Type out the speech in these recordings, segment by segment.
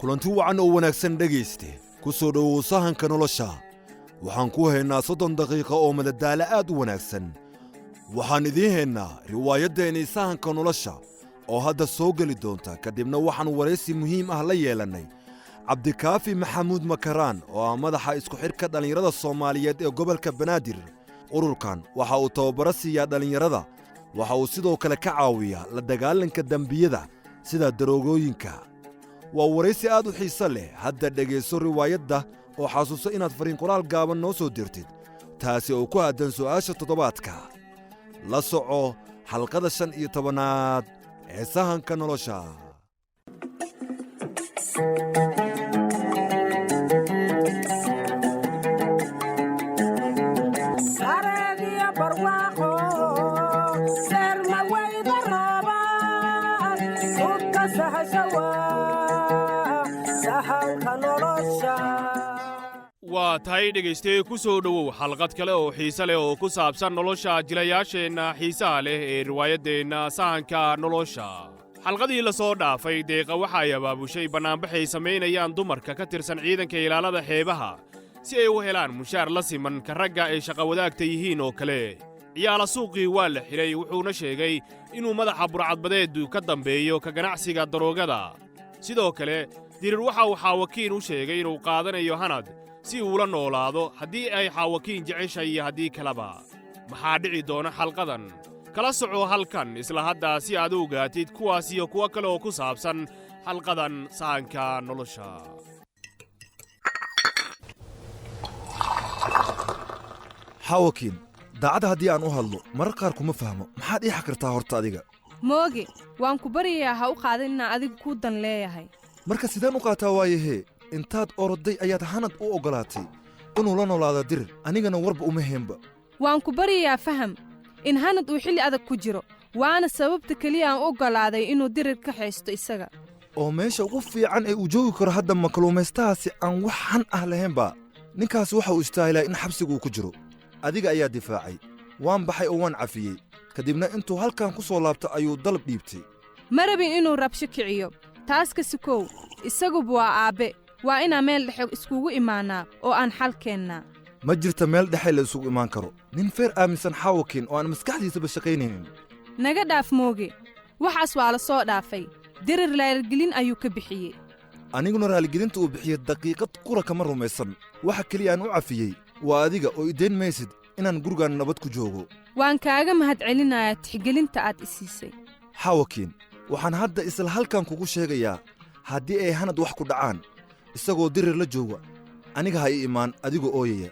kulanti wacan oo wanaagsan dhagayste ku soo dhowow sahanka nolosha waxaan ku haynaa 30 daqiiqo oo madadaalo aad u wanaagsan waxaan idiin haynaa riwaayadeena sahanka nolosha oo hadda soo gali doonta kadibna waxaan wareysi muhiim ah la yeelanay cabdikaafi maxamuud makaraan oo ah madaxa isku xirka dhalinyarada Soomaaliyeed ee gobolka Banaadir ururkan waxa uu tababaro siiyaa dhalinyarada waxa uu sidoo kale ka caawiyaa la dagaalanka dambiyada sida daroogooyinka waa wareysi aad u xiiso leh hadda dhageyso riwaayadda oo xasuuso inaad fariin qoraal gaaban noo soo dirtid taasi oo ku aadan su'aasha toddobaadka la soco xalqada 15aad ee sahanka nolosha waa tahay dhagaystay ku soo dhowow xalqad kale oo xiise leh oo ku saabsan nolosha jilayaasheenna xiisaha leh ee riwaayadeenna sahanka nolosha xalqadii la soo dhaafay deeqa waxa ay abaabushay bannaanbaxay samaynayaan dumarka ka tirsan ciidanka ilaalada xeebaha si ay u helaan mushaar la siman ka ragga ay shaqawadaagta yihiin oo kale ciyaala suuqii waa la xidhay wuxuuna sheegay inuu madaxa burcadbadeedu ka dambeeyo ka ganacsiga daroogada sidoo kale dirir waxa uu xaawakiin u sheegay inuu qaadanayo hanad si uu la noolaado haddii ay xaawakiin jeceshay iyo haddii kaleba maxaa dhici doona xalqadan kala soco halkan isla hadda si aad u ogaatid kuwaas iyo kuwo kale oo ku saabsan xalqadan sahanka nolosha xaawakiin daacadda haddii aan u hadlo marar qaar kuma fahmo maxaad ii xakirtaa horta adiga mooge waan ku baryayaa ha u qaadan inaan adigu kuu dan leeyahay marka sideen u qaataa waayahee intaad oroday ayaad hanad u oggolaatay inuu la noolaado dirir anigana warba uma heenba waan ku baryayaa faham in hanad uu xilli adag ku jiro waana sababta keliya aan u oggolaaday inuu dirir ka haysto isaga oo meesha ugu fiican ee uu joogi karo hadda makaluumaystahaasi aan wax han ah lahaynba ninkaasi waxa uu istaahilaa in xabsiguu ku jiro adiga ayaa difaacay waan baxay oo waan cafiyey kadibna intuu halkan ku soo laabto ayuu dalab dhiibtay ma rabin inuu rabsho kiciyo taas ka sikow isaguba waa aabbe waa inaan meel dhexe iskugu imaannaa oo aan xal keennaa ma jirta meel dhexe la isugu imaan karo nin feer aaminsan xaawakiin oo aan maskaxdiisaba shaqaynaynin naga dhaaf mooge waxaas waa la soo dhaafay dirir raaligelin ayuu ka bixiyey aniguna raaligelinta uu bixiyey daqiiqad qura kama rumaysan waxa keliya aan u cafiyey waa adiga oo idayn maysid inaan gurigaan nabad ku joogo waan kaaga mahadcelinayaa tixgelinta aad i siisay xaawakiin waxaan hadda isla halkan kugu sheegayaa haddii ay hanad wax ku dhacaan isagoo dirir la jooga aniga ha ii imaan adigoo ooyaya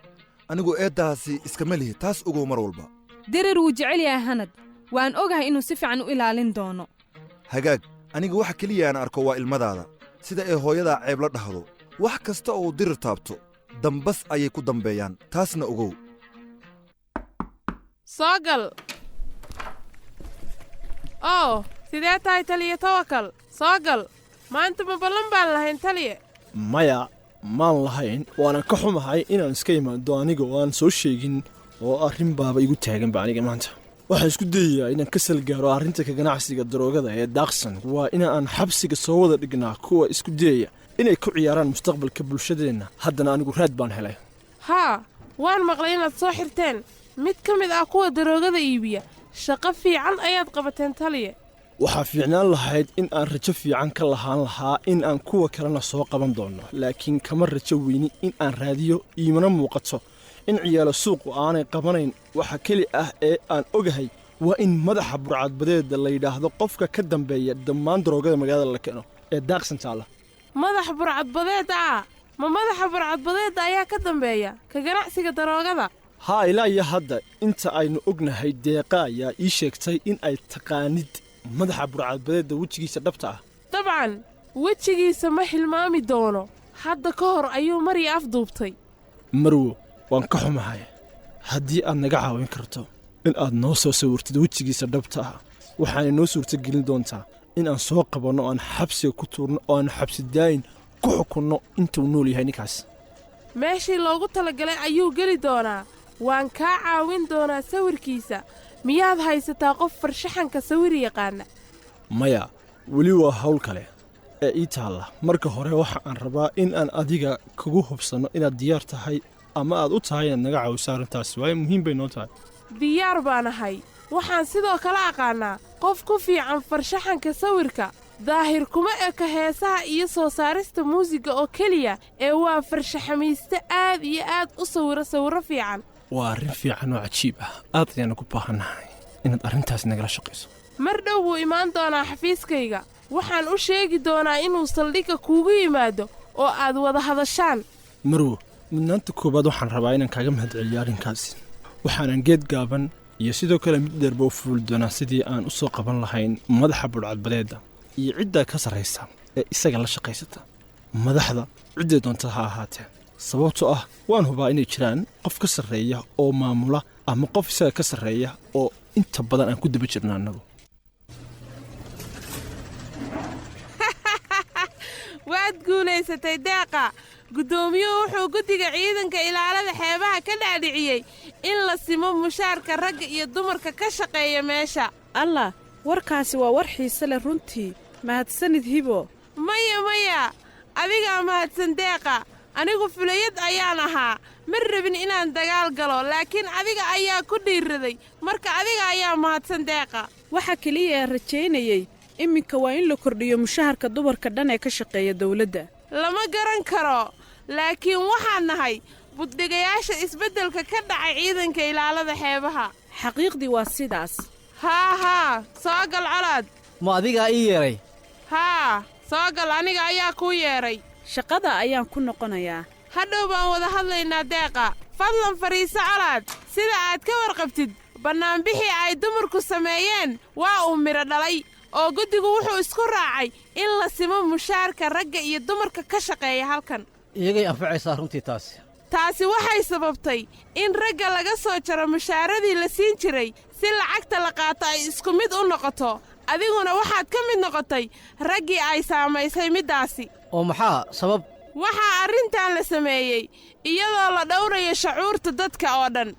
anigoo eeddahaasi iskama lihi taas ogow mar walba dirir wuu jecel yahay hanad waan ogahay inuu si fiican u ilaalin doono hagaag aniga waxa keliya aan arko waa ilmadaada sida ay hooyadaa ceeb la dhahdo wax kasta oo dirir taabto dambas ayay ku dambeeyaan taasna ogow soo gal sidee tahay taliye tawakal soo gal maanta ma ballan baan lahayn taliye maya maan lahayn waanan ka xumahay inaan iska imaado aniga oo aan soo sheegin oo arrin baaba igu taaganba aniga maanta waxaan isku dayayaa inaan ka salgaaro arrinta ka ganacsiga daroogada ee daaqsan waa inaan xabsiga soo wada dhignaa kuwa isku dayaya inay ku ciyaaraan mustaqbalka bulshadeenna haddana anigu raad baan helay haa waan maqlay inaad soo xirteen mid ka mid ah kuwa daroogada iibiya shaqo fiican ayaad qabateen taliye waxaa fiicnaan lahayd in aan rajo fiican ka lahaan lahaa in aan kuwa kalena soo qaban doonno laakiin kama rajo weyni in aan raadiyo iimana muuqato in ciyaalo suuqu aanay qabanayn waxa keli ah ee aan ogahay waa in madaxa burcadbadeedda la yidhaahdo qofka ka dambeeya dhammaan daroogada magaalada la keeno ee daaqsan taalla madaxa burcadbadeedda ma madaxa burcadbadeedda ayaa ka dambeeya ka ganacsiga daroogada haa ilaa iyo hadda inta aynu ognahay deeqa ayaa ii sheegtay in ay taqaanid madaxa burcadbadeedda wejigiisa dhabta ah dabcan wejigiisa ma hilmaami doono hadda ka hor ayuu marii afduubtay marwo waan ka xumahay haddii aad naga caawin karto in aad noo soo sawirtid wejigiisa dhabta ah waxaanay noo suurtogelin doontaa in aan soo qabanno oo aan xabsiga ku tuurno oo aan xabsi daayin ku xukunno intuu nool yahay ninkaas meeshii loogu talagalay ayuu geli doonaa waan kaa caawin doonaa sawirkiisa miyaad haysataa qof farshaxanka sawir yaqaana maya weli waa hawl kale ee ii taalla marka hore waxa aan rabaa in aan adiga kugu hubsanno inaad diyaar tahay ama aad u tahay inaad naga caawiso arrintaasi waayo muhiim bay noo tahay diyaar baan ahay waxaan sidoo kale aqaannaa qof ku fiican farshaxanka sawirka daahir kuma eka heesaha iyo soo saarista muusiga oo keliya ee waa farshaxamiiste aad iyo aad u sawirro fiican waa arrin fiican oo cajiib ah aad ayaanu ku baahannahay inaad arrintaas nagala shaqayso mar dhow wuu imaan doonaa xafiiskayga waxaan u sheegi doonaa inuu saldhigga kuugu yimaado oo aad wada hadashaan marwo mudnaanta koowaad waxaan rabaa inaan kaaga mahadceliyo arrinkaasi waxaanan geed gaaban iyo sidoo kale mid dheerba u fuuli doonaa sidii aan u soo qaban lahayn madaxa budhcadbadeedda iyo ciddaa ka sarraysa ee isaga la shaqaysata madaxda ciddee doonta ha ahaatee sababtoo ah waan hubaa inay jiraan qof ka sarreeya oo maamula ama qof isaga ka sarreeya oo inta badan aan ku daba jirna annagu waad guulaysatay deeqa guddoomiyuhu wuxuu guddiga ciidanka ilaalada xeebaha ka dhaadhiciyey in la simo mushaarka ragga iyo dumarka ka shaqeeya meesha allah warkaasi waa war xiise leh runtii mahadsanid hibo maya adigaa mahadsan deeqa anigu fulayad ayaan ahaa ma rabin inaan dagaal galo laakiin adiga ayaa ku dhiirraday marka adiga ayaa mahadsan deeqa waxa keliya aan rajaynayey iminka waa in la kordhiyo mushaharka dumarka dhan ee ka shaqeeya dawladda lama garan karo laakiin waxaan nahay buddhigayaasha isbeddelka ka dhacay ciidanka ilaalada xeebaha xaqiiqdii waa sidaas haa soo gal colaad ma adigaa ii yeedhay haa soo gal aniga ayaa kuu yeedhay shaqada ayaan ku noqonayaa hadhow baan wada hadlaynaa deeqa fadlan fadhiiso colaad sida aad ka warqabtid bannaanbixii ay dumarku sameeyeen waa uu midho dhalay oo guddigu wuxuu isku raacay in la simo mushaarka ragga iyo dumarka ka shaqeeya halkan iyagay anfacaysaa runtii taasi waxay sababtay in ragga laga soo jaro mushaaradii la siin jiray si lacagta la qaato ay isku mid u noqoto adiguna waxaad ka mid noqotay raggii ay saamaysay middaasi oo maxaa sabab waxaa arrintan la sameeyey iyadoo la dhowrayo shucuurta dadka oo dhan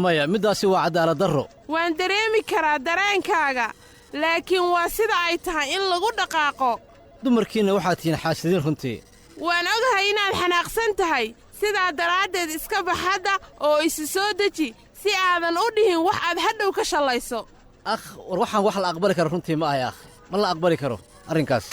maya middaasi waa cadaalad darro waan dareemi karaa dareenkaaga laakiin waa sida ay tahay in lagu dhaqaaqo dumarkiinna waxaad tihiin xaasidiin runtii waan ogahay inaad xanaaqsan tahay sidaa daraaddeed iska bax hadda oo isi soo deji si aadan u dhihin wax aad hadhow ka shallayso war waxaan wax la aqbali karo runtii ma ahay ma la aqbali karo arrinkaas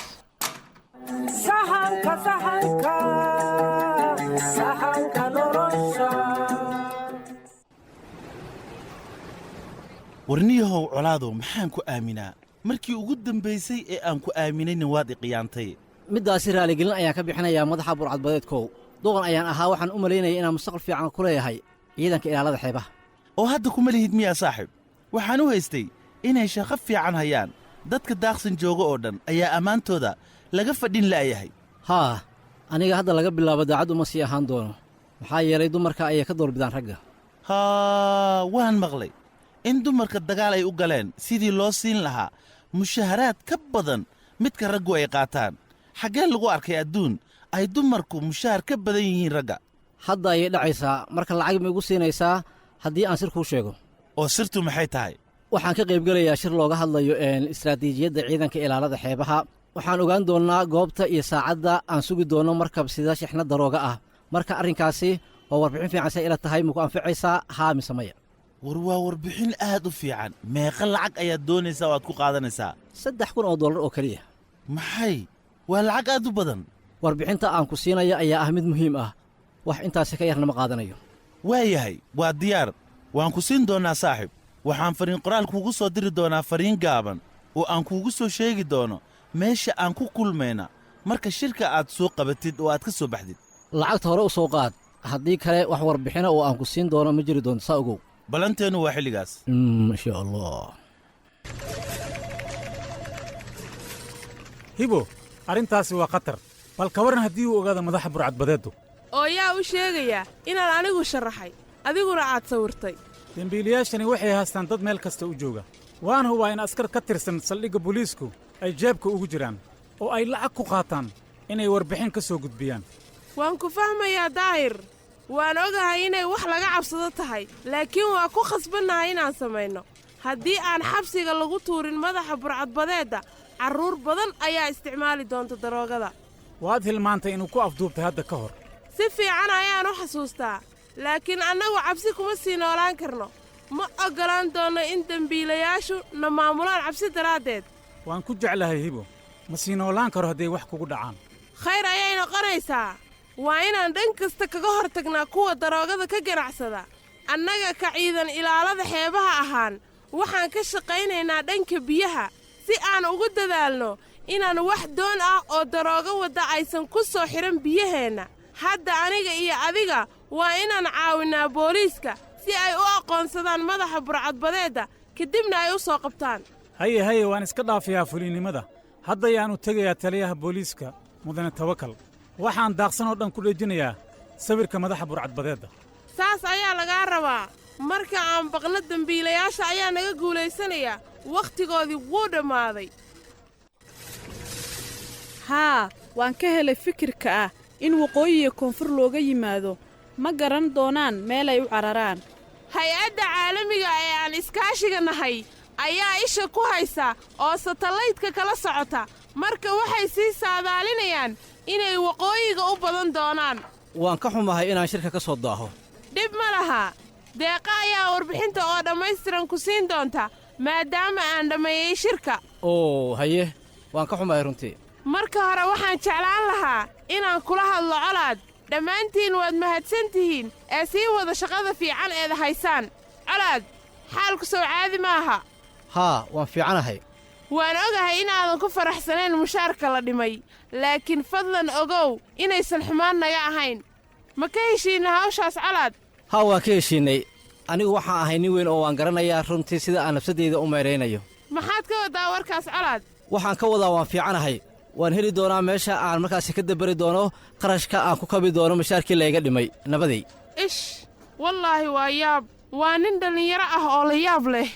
warniyahow colaadow maxaan ku aaminaa markii ugu dambaysay ee aan ku aaminayna waad iqiyaantay middaasi raaligelin ayaan ka bixinayaa madaxa burcadbadeedkow doqon ayaan ahaa waxaan u malaynaya inaan mustaqbal fiican ku leeyahay ciidanka ilaalada xeebaha oo hadda kuma lihid miyaa saaxiib waxaan u haystay inay shaqo fiican hayaan dadka daaqsan jooga oo dhan ayaa ammaantooda laga fadhin la'yahay haa aniga hadda laga bilaabo daacad uma sii ahaan doono maxaa yeelay dumarka ayay ka doorbidaan ragga haa waan maqlay in dumarka dagaal ay u galeen sidii loo siin lahaa mushaharaad ka badan midka raggu ay qaataan xaggee lagu arkay adduun ay dumarku mushahar ka badan yihiin ragga hadda ayay dhacaysaa marka lacag ma igu siinaysaa haddii aan sir kuu sheego oo sirtu maxay tahay waxaan ka qaybgelayaa shir looga hadlayo istaraatiijiyadda ciidanka ilaalada xeebaha waxaan ogaan doonnaa goobta iyo saacadda aan sugi doonno markab sida shixna darooga ah marka arrinkaasi waa warbixin fiican say ila tahay maku anficaysaa haa mise maya war waa warbixin aad u fiican meeqa lacag ayaad doonaysaa oo aad ku qaadanaysaa $3,000 oo keliya maxay waa lacag aad u badan warbixinta aan ku siinaya ayaa ah mid muhiim ah wax intaasi ka yarna ma qaadanayo waayahay waa diyaar waan ku siin doonnaa saaxiib waxaan fariin qoraal kuugu soo diri doonaa fariin gaaban oo aan kuugu soo sheegi doono meesha aan ku kulmayna marka shirka aad soo qabatid oo aad ka soo baxdid lacagta hore u soo qaad haddii kale wax warbixina oo aan ku siin doono ma jiri doonto saa ogow ballanteennu waa xilligaas insha allah hibo arrintaasi waa khatar bal ka warran haddii uu ogaado madaxa burcadbadeeddu oo yaa u sheegayaa inaan anigu sharaxay adiguna aad sawirtay dembiilayaashani waxay haastaan dad meel kasta u jooga waan hubaa in askar ka tirsan saldhigga booliisku ay jeebka ugu jiraan oo ay lacag ku qaataan inay warbixin ka soo gudbiyaan waan ku fahmayaa daahir waan ogahay inay wax laga cabsado tahay laakiin waa ku khasbannahay inaan samayno haddii aan xabsiga lagu tuurin madaxa burcadbadeedda carruur badan ayaa isticmaali doonta daroogada. waad hilmaantay inuu ku afduubtay hadda ka hor. si fiican ayaan u xasuustaa, laakiin annagu cabsi kuma sii noolaan karno. ma oggolaan doonno in dembiilayaashu na maamulaan cabsi daraaddeed. waan ku jeclahay hibo, ma sii noolaan karo hadday wax kugu dhacaan. khayr ayay noqonaysaa. waa inaan dhan kasta kaga hor tagnaa kuwa daroogada ka ganacsada. annaga ka ciidan ilaalada xeebaha ahaan waxaan ka shaqaynaynaa dhanka biyaha si aan ugu dadaalno inaan wax doon ah oo daroogo wadda aysan ku soo xidhan biyaheenna. hadda aniga iyo adiga waa inaan caawinnaa booliiska si ay u aqoonsadaan madaxa burcadbadeedda kadibna ay u soo qabtaan. haye waan iska dhaafayaa fuliinnimada. hadda ayaannu tegayaa taliyaha booliiska mudane tawakal. waxaan daaqsan oo dhan ku dhejinayaa sawirka madaxa burcadbadeedda. saas ayaa lagaa rabaa. marka aan baqno dembiilayaasha ayaa naga guulaysanayaa. wakhtigoodii wuu dhammaaday. haa, waan ka helay fikirka ah in waqooyi iyo koonfur looga yimaado. ma garan doonaan meel ay u cararaan. hay-adda caalamiga ee aan iskaashiga nahay ayaa isha ku haysa oo satalaydka kala socota. marka waxay sii saadaalinayaan inay waqooyiga u badan doonaan. waan ka xumahay inaan shirka ka soo daaho. dhib ma laha. deeqa ayaa warbixinta oo dhammaystiran ku siin doonta maadaama aan dhammeeyey shirka. oo haye, waan ka xumahay runtii. marka hore waxaan jeclaan lahaa inaan kula hadlo Colaad. dhammaantiin waad mahadsan tihiin ee sii wada shaqada fiican eed haysaan. Colaad, xaalku soo caadi maaha. haa, waan fiicanahay. waan ogahay inaadan ku faraxsanayn mushaarka la dhimay, laakiin fadlan ogow inaysan xumaan naga ahayn. ma ka heshiinna hawshaas Colaad? haa, waan ka heshiinnay. anigu waxaan ahay nin weyn oo waan garanayaa runtii sida aan nafsadeyda u meeraynayo. maxaad ka waddaa warkaas Colaad? waxaan ka wadaa waan fiicanahay. waan heli doonaa meesha aan markaasi ka dabari doono qarashka aan ku kabi doono mushaarkii layga dhimay. nabaday. ish, wallaahi waa yaab. waa nin dhallinyaro ah oo la yaab leh.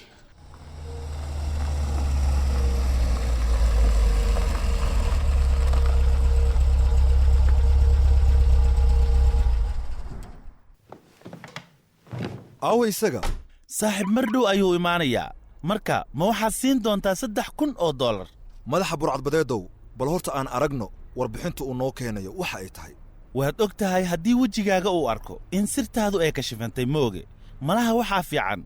aawa isaga saaxiib mar dhow ayuu imaanayaa. marka ma waxaad siin doontaa $3,000. madaxa burcadbadeedow, bal horta aan aragno warbixinta uu noo keenayo waxa ay tahay. waad og tahay haddii wejigaaga uu arko in sirtaadu ay kashifantay mooge. malaha waxaa fiican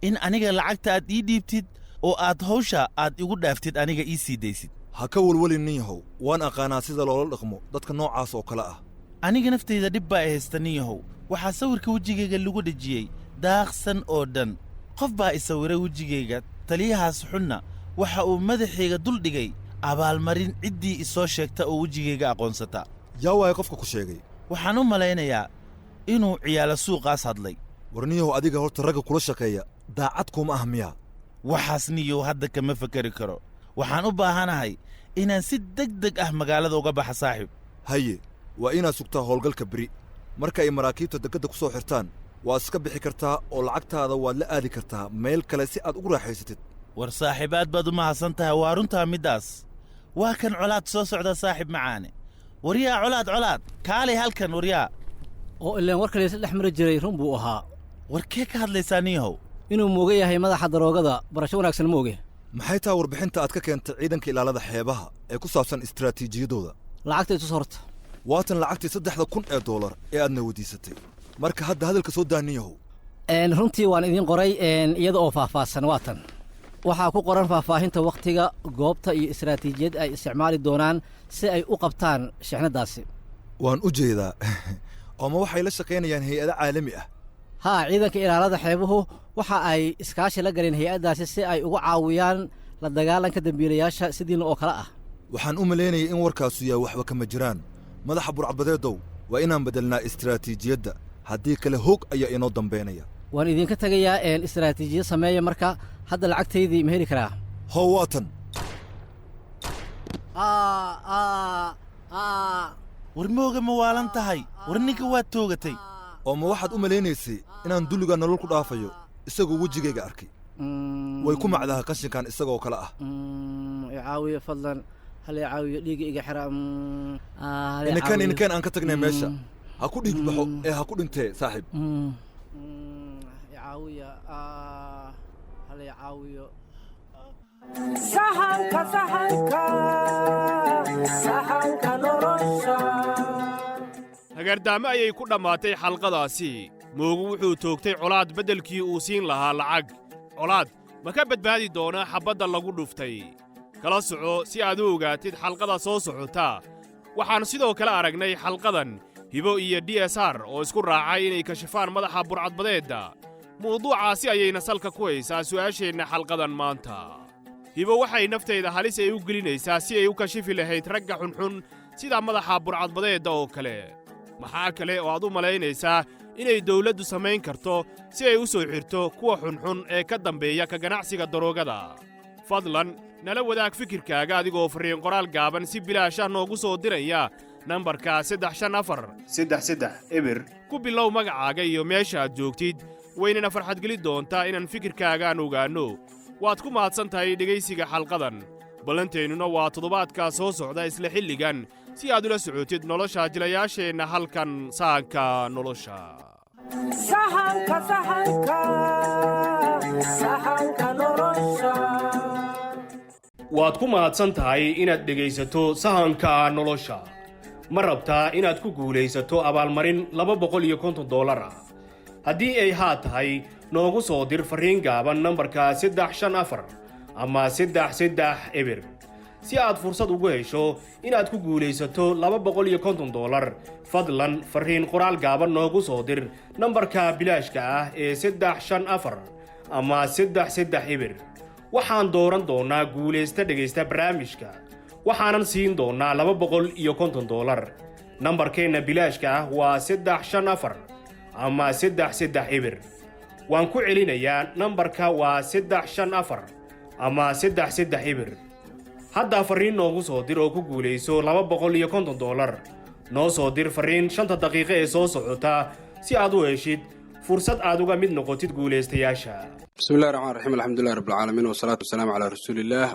in aniga lacagta aad ii dhiibtid oo aad hawsha aad igu dhaaftid aniga ii sii daysid. ha ka welwelin nin yahow, waan aqaanaa sida loola dhaqmo dadka noocaas oo kale ah. aniga naftayda dhib baa i haysta nin yahow. waxaa sawirka wejigayga lagu dhejiyey daaqsan oo dhan. qof baa i sawiray wejigayga. taliyahaas xunna waxa uu madaxayga dul dhigay abaalmarin ciddii i soo sheegta oo wejigayga aqoonsata. yaa waaya qofka ku sheegay? waxaan u malaynayaa inuu ciyaalo suuqaas hadlay. war niyahow, adiga horta ragga kula shaqeeya daacad kuma ah miyaa? waxaas niyow hadda kama fakari karo. waxaan u baahanahay inaan si degdeg ah magaalada uga baxa saaxiib. haye, waa inaad sugtaa howlgalka beri. marka ay maraakiibta dekedda ku soo xirtaan waad iska bixi kartaa oo lacagtaada waad la aadi kartaa meel kale si aad ugu raaxaysatid. war saaxiib, aad baad u mahadsan tahay. waa runtaa middaas. waa kan Colaad soo socda saaxiib macaane. waryaa colaad kaalay halkan waryaa. oo ileen warkaliisa dhex mari jiray run buu ahaa. warkee ka hadlaysaa niyahow? inuu mooga yahay madaxa daroogada. barasho wanaagsan mooge. maxay tahay warbixinta aad ka keentay ciidanka ilaalada xeebaha ee ku saabsan istaraatiijiyadooda? lacagta itus horta. waatan lacagtii $3,000 ee aadna weydiisatay. marka hadda hadalka soo daa nin yahow. runtii waan idiin qoray iyada oo faahfaahsan waatan. waxaa ku qoran faahfaahinta wakhtiga, goobta iyo istaraatiijiyad ay isticmaali doonaan si ay u qabtaan shixnadaasi. waan u jeedaa. ooma waxay la shaqaynayaan hay-ado caalami ah? haa, ciidanka ilaalada xeebuhu waxa ay iskaashi la galeen hay-addaasi si ay uga caawiyaan la dagaalanka dembiilayaasha sidiina oo kale ah. waxaan u malaynayay in warkaasu yahay waxba kama jiraan. madaxa burcadbadeedow, waa inaan beddelnaa istaraatiijiyadda. haddii kale hoog ayaa inoo dambaynaya. waan idinka tegayaa istaraatiijiyad sameeya. marka hadda lacagtaydii ma heli karaa? how waatan. war mooga ma waalan tahay? war ninka waad toogatay. oo ma waxaad u malaynaysay inaan dulligaa nolol ku dhaafayo isagoo wejigayga arkay? way ku macdaha qashinkan isagoo kale ah. caawiyo fadlan, hal caawiyo dhiiga iga xira. ininkan aan ka tagnay meesha. ha ku dhiig baxo ee ha ku dhintee saaxiib. caawiya hal caawiyo. hagardaamo ayay ku dhammaatay xalqadaasi. moogu wuxuu toogtay colaad beddelkii uu siin lahaa lacag. colaad ma ka badbaadi doonaa xabbadda lagu dhuftay? kala soco si aad u ogaatid xalqada soo socota. waxaan sidoo kale aragnay xalqadan hibo iyo DSR oo isku raacay inay kashifaan madaxa burcadbadeedda. mawduucaasi ayayna salka ku haysaa su'aasheenna xalqadan maanta. hibo waxay naftayda halis ay u gelinaysaa si ay u kashifi lahayd ragga xunxun sida madaxa burcadbadeedda oo kale. maxaa kale oo aad u malaynaysaa inay dawladdu samayn karto si ay u soo xirto kuwa xunxun ee ka dambeeya ka ganacsiga daroogada? fadlan nala wadaag fikirkaaga adigoo fariin qoraal gaaban si bilaasha noogu soo diraya nambarka 354 ku bilow magacaaga iyo meesha aad joogtid. waynana farxadgeli doontaa inaan fikirkaagaan ogaanno. waad ku mahadsan tahay dhegaysiga xalqadan. ballanteennuna waa toddobaadkaa soo socda isla xilligan si aad ula socotid nolosha jilayaasheenna halkan sahanka nolosha. waad ku mahadsan tahay inaad dhegaysato sahanka nolosha. ma rabtaa inaad ku guulaysato abaalmarin $250 ah? haddii ay haa tahay, noogu soo dir fariin gaaban nambarka 354 ama 33 si aad fursad ugu hesho inaad ku guulaysato $250. fadlan fariin qoraal gaaban noogu soo dir nambarka bilaashka ah ee 354 ama 33. waxaan dooran doonaa guulaysta dhegaysta barnaamijka, waxaanan siin doonaa $250. nambarkeenna bilaashka ah waa 354 ama 33. waan ku celinayaa, nambarka waa 354 ama 33. hadda fariin noogu soo dir oo ku guulayso $250. noo soo dir fariin 5 daqiiqo ee soo socota si aad u heshid fursad aad uga mid noqotid guulaystayaasha. بسم الله الرحمن الرحيم الحمد لله رب العالمين والصلاة والسلام على رسول الله.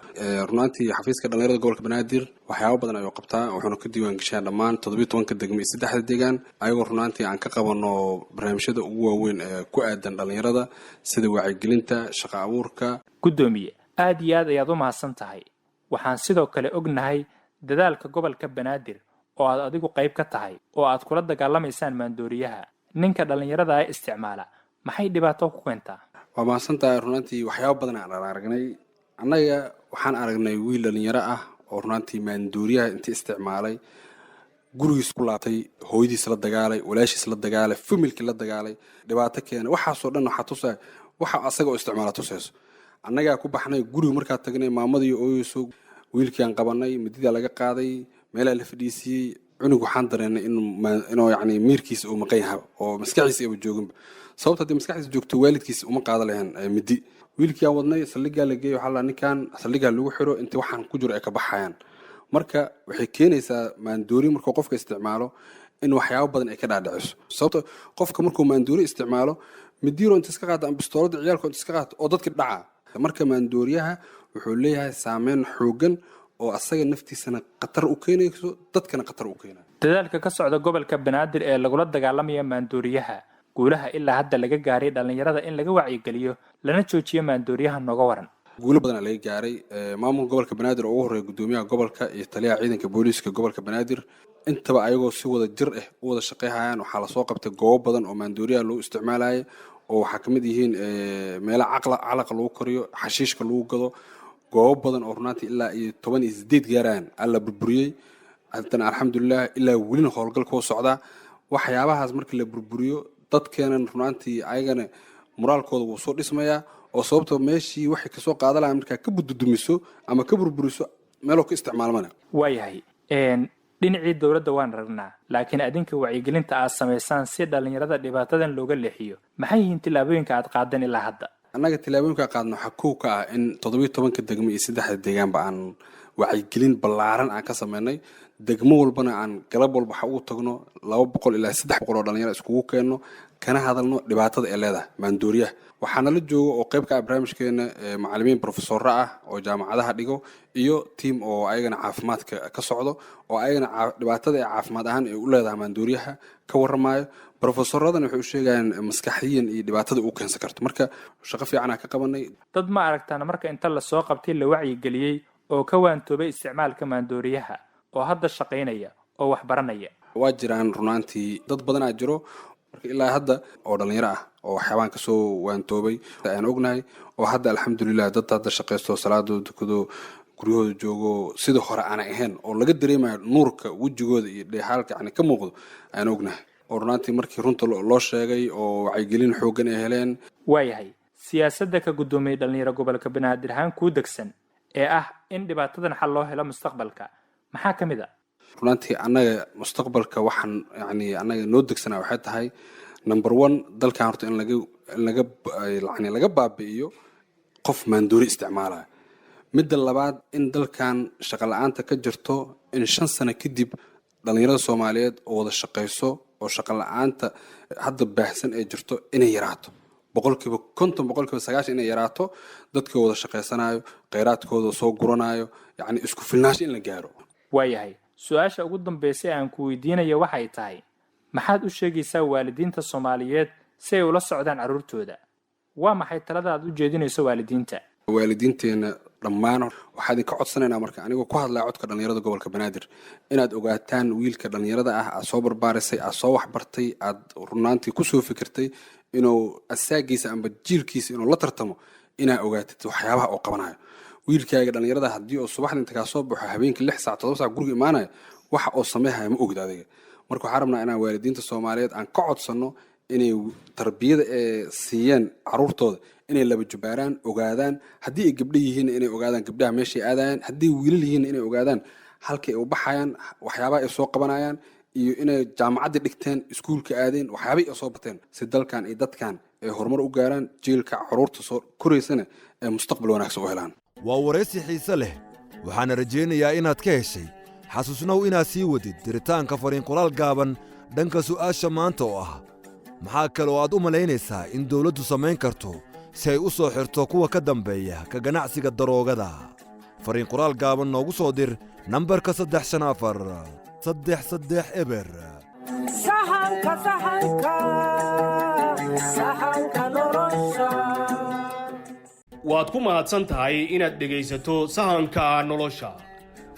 رنانتي حفيظك dhalinyarada gobolka Banaadir waxyaabo badan ayuu qabtaa, wuxuuna ka diiwaan gashaa dhammaan 17 degmo iyo 3 deegaan ayagoo runantii aan ka qabano barnaamijyada ugu waaweyn ee ku aadan dhalinyarada sida wacyigelinta, shaqo abuurka. gudoomiye aad iyo aad ayaad u mahadsan tahay. waxaan sidoo kale ognahay dadaalka gobolka Banaadir oo aad adigu qayb ka tahay oo aad kula dagaalamaysaan maandooriyaha. ninka dhalinyarada ay isticmaala maxay dhibaato ku keentaa? waa mahadsantahay. runantii waxyaabo badan aan aragnay. annaga waxaan aragnay wiil dhalinyaro ah oo runantii maandooriyaha intii isticmaalay gurigiis ku laabtay, hooyadiis la dagaalay, walaashiis la dagaalay, familkii la dagaalay, dhibaato keenay. waxaasoo dhan waxaa tusay waxa asaga oo isticmaala tusayso. annagaa ku baxnay guriga markaa tagnay, maamadii ooyeyso, wiilkii aan qabanay, midida laga qaaday, meelaa la fadhiisiyey. cunug waxaan dareennay inuu yacni miirkiisa uu maqan yahay oo maskaxiisa ayba jooginba. sababta haddii maskaxdiisa joogto waalidkiisa uma qaada lahayn midi. wiilkii aan wadnay saldhiggaa la geeyey, waxaa la ninkan saldhiggaa lagu xiro intii waxaan ku jiro ay ka baxayaan. marka waxay keenaysaa maandoori markuu qofka isticmaalo in waxyaabo badan ay ka dhaadhiciso. sababta qofka markuu maandoori isticmaalo midiiro inta iska qaata ama bistoolada ciyaalka inta iska qaata oo dadka dhaca. marka maandooriyaha wuxuu leeyahay saameyn xooggan oo asaga naftiisana khatar u keenayso, dadkana khatar u keenayo. dadaalka ka socda gobolka Banaadir ee lagula dagaalamaya maandooriyaha, guulaha ilaa hadda laga gaaray dhalinyarada in laga wacyigeliyo lana joojiyo maandooriyaha nooga waran. guulo badan laga gaaray. maamulka gobolka Banaadir oo ugu horeeya gudoomiyaha gobolka iyo taliyaha ciidanka booliiska gobolka Banaadir intaba ayagoo si wada jir ah u wada shaqeeyayaan. waxaa la soo qabtay goobo badan oo maandooriyaha loo isticmaalay oo waxaa ka mid yihiin meelaha calaqa lagu koriyo, xashiishka lagu gado, goobo badan oo runantii ilaa iyo 18 gaaraan alla burburiyey. haddana alxamdulilah ilaa welina howlgalka u socdaa. waxyaabahaas markii la burburiyo dadkeenan runantii ayagana moraalkooda wuu soo dhismayaa oo sababta meeshii waxay kasoo qaadan lahaa markaa ka bududumiso ama ka burburiso meeloo ka isticmaalmana. waayahay dhinacii dowladda waan ragnaa, laakiin adinka wacyigelinta aad samaysaan si dhalinyarada dhibaatadan looga leexiyo maxay yihiin tillaabooyinka aad qaadeen ilaa hadda? annaga tillaabooyinka qaadno waxaa kow ka ah in 17 degmo iyo 3 deegaanba aan wacyigelin ballaaran aan ka samaynay. degmo walbana aan galab walba waxa ugu tagno 200 ilaa 300 oo dhalinyaro iskugu keenno, kana hadalno dhibaatada ee leedahay maandooriyaha waxaana la joogo oo qayb ka ah barnaamijkeena macallimiin professorra ah oo jaamacadaha dhigo iyo tiim oo ayagana caafimaadka ka socdo oo ayagana dhibaatada ee caafimaad ahaan ay u leedahay maandooriyaha ka warramayo professorradan waxay u sheegayaan maskaxiyan iyo dhibaatada uu keensan karto marka shaqo fiican aan ka qabanay dad ma aragtaan marka inta la soo qabtay la wacyigeliyey oo ka waantoobay isticmaalka maandooriyaha oo hadda shaqaynaya oo wax baranaya waa jiraan runaantii dad badan aa jiro marka ilaa hadda oo dhalinyaro ah oo waxyaabaan kasoo waantoobay ayaan ognahay oo hadda alxamdulilah dad hadda shaqaysto salaadooda dukado guryahooda joogo sidii hore aanay ahayn oo laga dareemayo nuurka wejigooda iyo dheexaalka yani ka muuqdo ayaan ognahay oo runaantii markii runta loo sheegay oo wacyigelin xooggan ay heleen waayahay siyaasadda ka guddoomiyey dhalinyaro gobolka banaadir ahaan kuu degsan ee ah in dhibaatadan xal loo helo mustaqbalka maxaa ka mid a runantii annaga mustaqbalka waxaan yani annaga noo degsanaa waxay tahay number 1 dalkan horta in laga baabi'iyo qof maandoori isticmaalaya midda labaad in dalkan shaqo la'aanta ka jirto in 5 sano kadib dhalinyarada Soomaaliyeed oo wada shaqayso oo shaqo la'aanta hadda baahsan ee jirto inay yaraato boqolkiiba 90 inay yaraato dadka wada shaqaysanayo kheyraadkooda soo guranayo yani isku filnaansho in la gaaro waayahay su-aasha ugu dambeysay aan ku weydiinayo waxay tahay maxaad u sheegaysaa waalidiinta Soomaaliyeed si ay ula socdaan carruurtooda waa maxay talada aad u jeedinayso waalidiinteena dhammaan waxaan idinka codsanaynaa marka anigoo ku hadlaya codka dhalinyarada gobolka banaadir inaad ogaataan wiilka dhalinyarada ah aad soo barbaarisay aad soo waxbartay aad runaantii kusoo fikirtay inuu asaagiisa amba jiilkiisa inuu la tartamo inaa ogaatid waxyaabaha oo qabanayo wiilkaaga dhalinyarada haddii oo subaxdii inta kaa soo baxo habeenkii 6 saac 7 saac guriga imaanayo waxa oo sameeyahay ma ogid adiga marka waxaan rabnaa inaan waalidiinta Soomaaliyeed aan ka codsano inay tarbiyada ee siiyeen carruurtooda inay laba jubaaraan ogaadaan haddii ay gabdho yihiin inay ogaadaan gabdhaha meeshay aadayaan haddii wiilal yihiin inay ogaadaan halkay u baxayaan waxyaabaha ay soo qabanayaan iyo inay jaamacadda dhigteen iskuulka aadeen waxyaabay ay soo bateen si dalkan iyo dadkan ay horumar u gaaraan jiilka carruurta soo koraysana ee mustaqbal wanaagsan u helaan waa waraysi xiise leh waxaana rajaynayaa inaad ka heshay xasuusnow inaad sii wadid diritaanka fariinqolaal gaaban dhanka su'aasha maanta oo ah maxaa kale oo aad u malaynaysaa in dawladdu samayn karto si ay u soo xirto kuwa ka dambeeya ka ganacsiga daroogada fariinqolaal gaaban noogu soo dir nambarka 354 eber waad ku mahadsan tahay inaad dhegaysato sahanka nolosha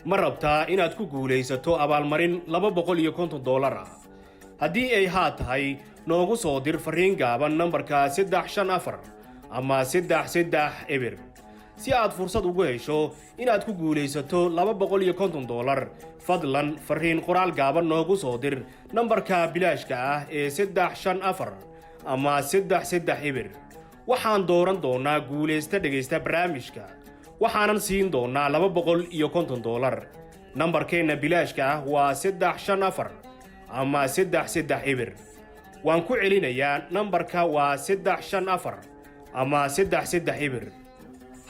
ma rabtaa inaad ku guulaysato abaalmarin $250 ah haddii ay haa tahay noogu soo dir fariin gaaban nambarka 354 ama 33 eber si aad fursad ugu hesho inaad ku guulaysato $250 fadlan fariin qoraal gaaban noogu soo dir nambarka bilaashka ah ee 354 ama 33 eber waxaan dooran doonaa guulaysta dhegaysta barnaamijka waxaanan siin doonaa $250 nambarkeenna bilaashka ah waa 354 ama 33 eber waan ku celinayaa nambarka waa 354 ama 33 eber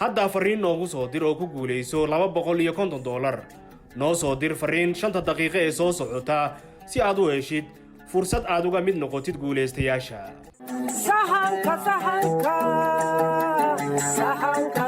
hadda fariin noogu soo dir oo ku guulayso $250 noo soo dir fariin 5 daqiiqo ee soo socota si aad u heshid fursad aad uga mid noqotid guulaystayaasha sahanka